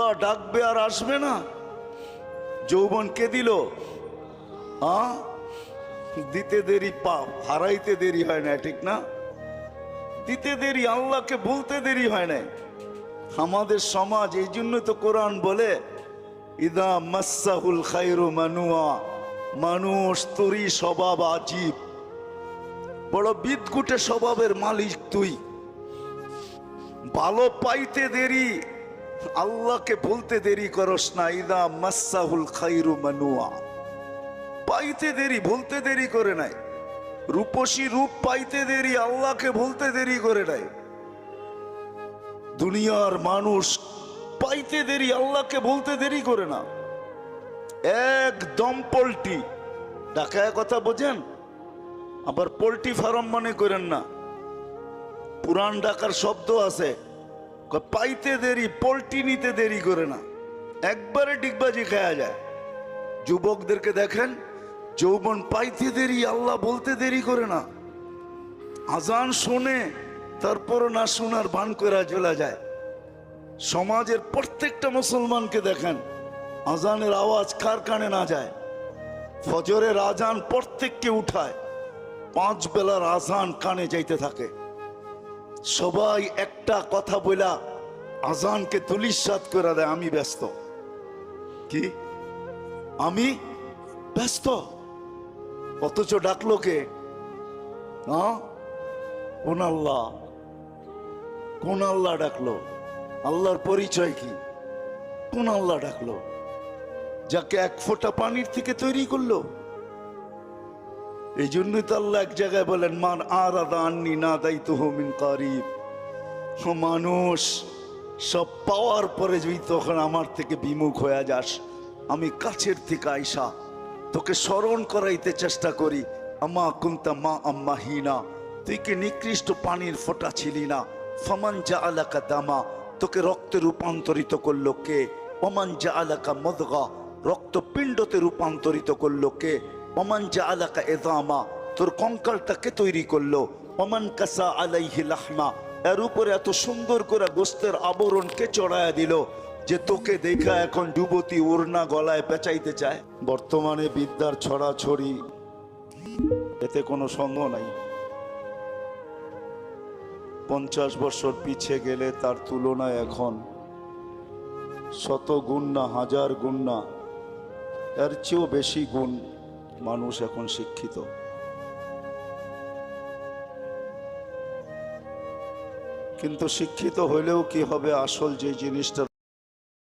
আল্লাহ ডাকবে আর আসবে না? যৌবন কে দিল? দিতে দেরি পাপ, হারাইতে দেরি হয় না, ঠিক না? দিতে দেরি, আল্লাহকে বলতে দেরি হয় না। আমাদের সমাজ, এই জন্য তো কোরআন বলে ইদা মাসাহুল খায়রু মানুয়া, মানুষ তোরই স্বভাব আজীব, বড় বিদঘুটে স্বভাবের মালিক তুই। ভালো পাইতে দেরি, আল্লাহকে বলতে দেরি করস না। ইদা মাসাহুল খায়রু মানুয়া, পাইতে দেরি, বলতে দেরি করে নাই। রূপসী রূপ পাইতে দেরি, আল্লাহকে বলতে দেরি করে নাই। দুনিয়ার মানুষ পাইতে দেরি, আল্লাহকে বলতে দেরি করে না। একদম পোল্ট্রি ঢাকায় কথা বোঝেন, আবার পোল্ট্রি ফার্ম মনে করেন না। পুরান ঢাকার শব্দ আছে, পাইতে দেরি, পোল্ট্রি নিতে দেরি করে না, একবারে ডিগবাজি খাওয়া যায়। যুবকদেরকে দেখেন, যৌবন পাইতে দেরি, আল্লাহ বলতে দেরি করে না। আজান শোনে, তারপর না শোনার ভান করে চলে যায়। সমাজের প্রত্যেকটা মুসলমানকে দেখেন, আজানের আওয়াজ কার কানে না যায়? ফজরের আজান প্রত্যেককে উঠায়, 5 বেলার আজান কানে যাইতে থাকে। সবাই একটা কথা বলা আজানকে তুলিসাৎ করে দেয়, আমি ব্যস্ত। কি? আমি ব্যস্ত। অথচ ডাকলো কে? কোন আল্লাহ? কোন আল্লাহ ডাকলো? আল্লাহর পরিচয় কি? কোন আল্লাহ ডাকলো? যাকে 1 ফোঁটা পানির থেকে তৈরি করলো। এই জন্যই তো আল্লাহ এক জায়গায় বলেন, মান আরাদা আন্নি নাদাইতুহু মিন কারিব। মানুষ সব পাওয়ার পরে যদি তখন আমার থেকে বিমুখ হয়ে যাস, আমি কাছের থেকে আইসা তোকে স্মরণ করাইতে চেষ্টা করি। আমা কুনতা মা আম্মাহিনা, তুই কি নিকৃষ্ট পানির ফোঁটা ছিলি না? ফামান জাআলাকা দামা, তোকে রক্তে রূপান্তরিত করলো কে? ওমান জাআলাকা মুদগা, রক্তপিণ্ডতে রূপান্তরিত করলো কে? ওমান জাআলাকা ইযামা, তোর কঙ্কালটাকে তৈরি করলো। ওমান কাসা আলাইহি লাহমা, এর উপরে এত সুন্দর করে গোস্তের আবরণ কে চড়ায়া দিল যে তোকে দেখা এখন যুবতী ওড়না গলায় পেঁচাইতে চায়। বর্তমানে বিদ্যার ছড়াছড়ি, এতে কোনো সন্দেহ নাই। 50 বছর পিছিয়ে গেলে তার তুলনায় এখন 100 গুণ না 1000 গুণ না, এর চেয়েও বেশি গুণ মানুষ এখন শিক্ষিত। কিন্তু শিক্ষিত হইলেও কি হবে? আসল যে জিনিসটা